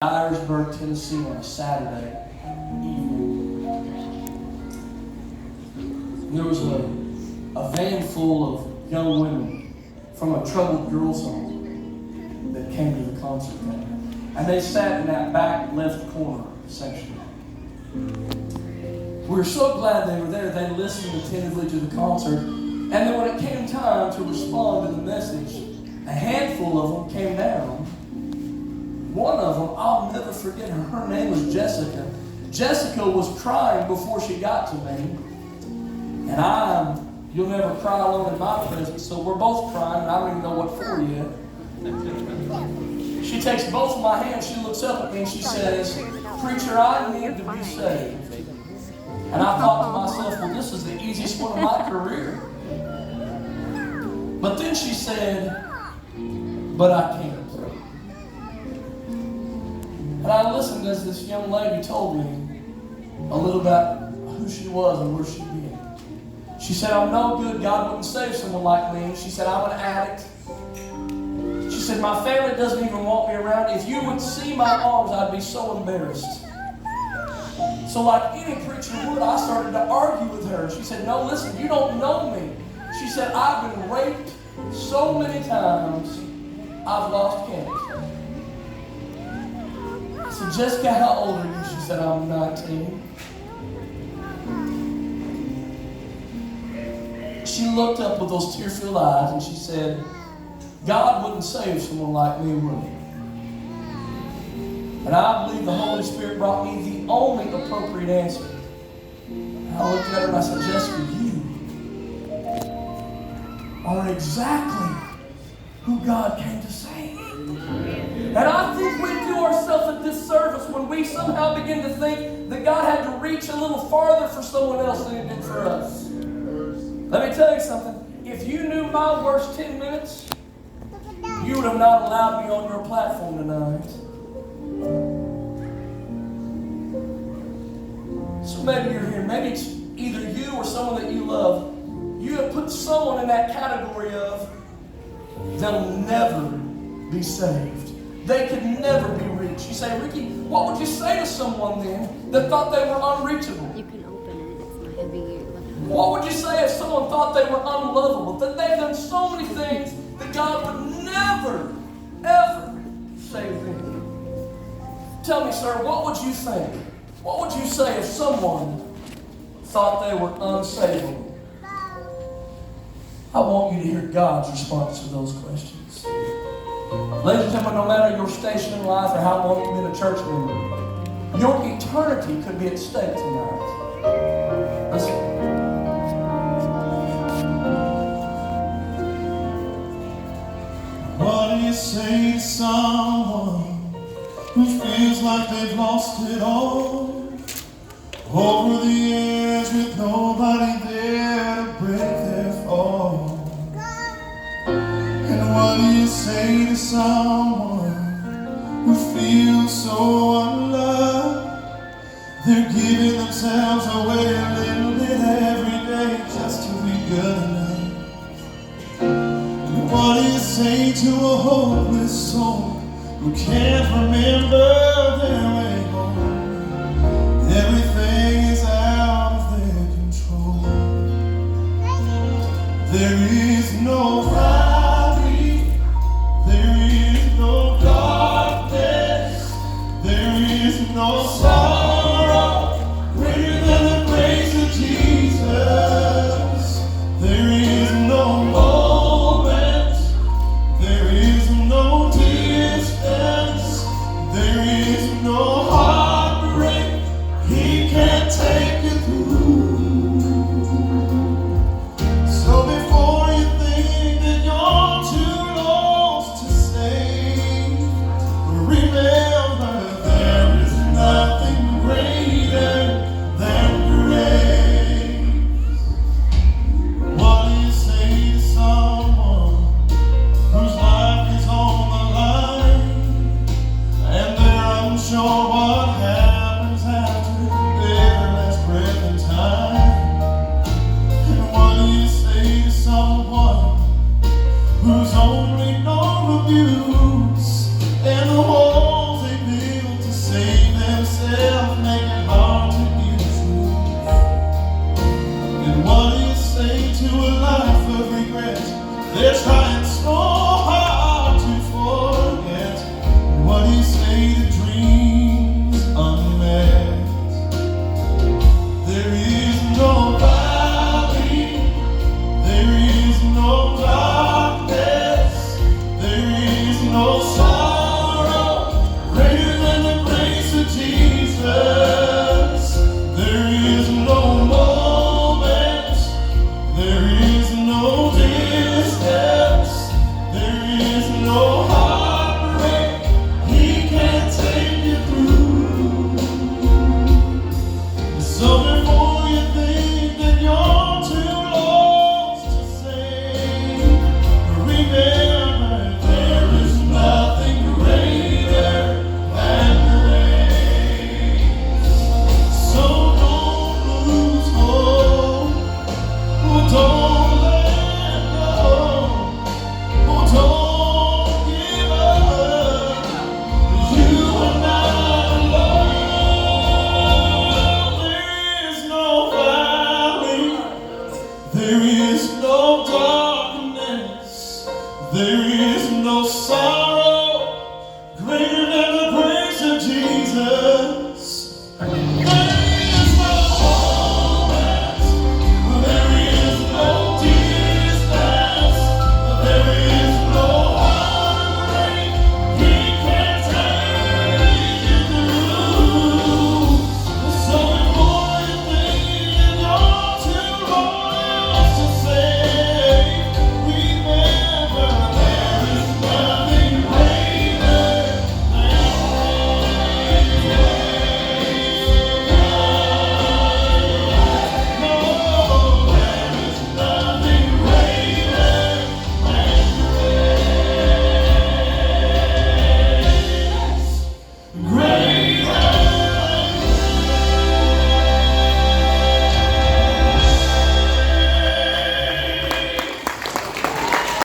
Dyersburg, Tennessee on a Saturday evening. There was a van full of young women from a troubled girls' home that came to the concert there. And they sat in that back left corner section. We were so glad they were there. They listened attentively to the concert. And then when it came time to respond to the message, a handful of them came down. One of them, I'll never forget her. Her name was Jessica. Jessica was crying before she got to me. And you'll never cry alone in my presence, so we're both crying, and I don't even know what for yet. She takes both of my hands, she looks up at me, and she says, "Preacher, I need to be saved." And I thought to myself, well, this is the easiest one of my career. But then she said, "But I can't." And I listened as this young lady told me a little about who she was and where she'd been. She said, "I'm no good. God wouldn't save someone like me." She said, "I'm an addict." She said, "My family doesn't even want me around. If you would see my arms, I'd be so embarrassed." So like any preacher would, I started to argue with her. She said, "No, listen, you don't know me." She said, "I've been raped so many times, I've lost count." I said, "Jessica, how old are you?" She said, "I'm 19. She looked up with those tear-filled eyes and she said, "God wouldn't save someone like me, would he?" And I believe the Holy Spirit brought me the only appropriate answer. And I looked at her and I said, "Jessica, you are exactly who God came to save." And I think we do ourselves a disservice when we somehow begin to think that God had to reach a little farther for someone else than he did for us. Let me tell you something. If you knew my worst 10 minutes, you would have not allowed me on your platform tonight. So maybe you're here. Maybe it's either you or someone that you love. You have put someone in that category of they'll never be saved. They could never be reached. You say, "Ricky, what would you say to someone then that thought they were unreachable?" You can open it. It's not heavy. What would you say if someone thought they were unlovable? That they've done so many things that God would never, ever save them? Tell me, sir, what would you think? What would you say if someone thought they were unsavable? I want you to hear God's response to those questions. Ladies and gentlemen, no matter your station in life or how long you've been a church member, your eternity could be at stake tonight. Listen. What do you say to someone who feels like they've lost it all? Over the edge with nobody there to break their fall. And what do you say to someone who feels so unloved? They're giving themselves away a little bit every day just to be good enough. And what do you say to a hopeless soul who can't remember their way home? Everything is out of their control. There is no valley, there is no darkness, there is no sorrow greater than the grace of Jesus. There is no moment, there is no distance, there is no heartbreak he can't take you through. So before you think that you're too lost to save, remember there is nothing greater than grace. What do you say to someone whose life is on the line and they're unsure what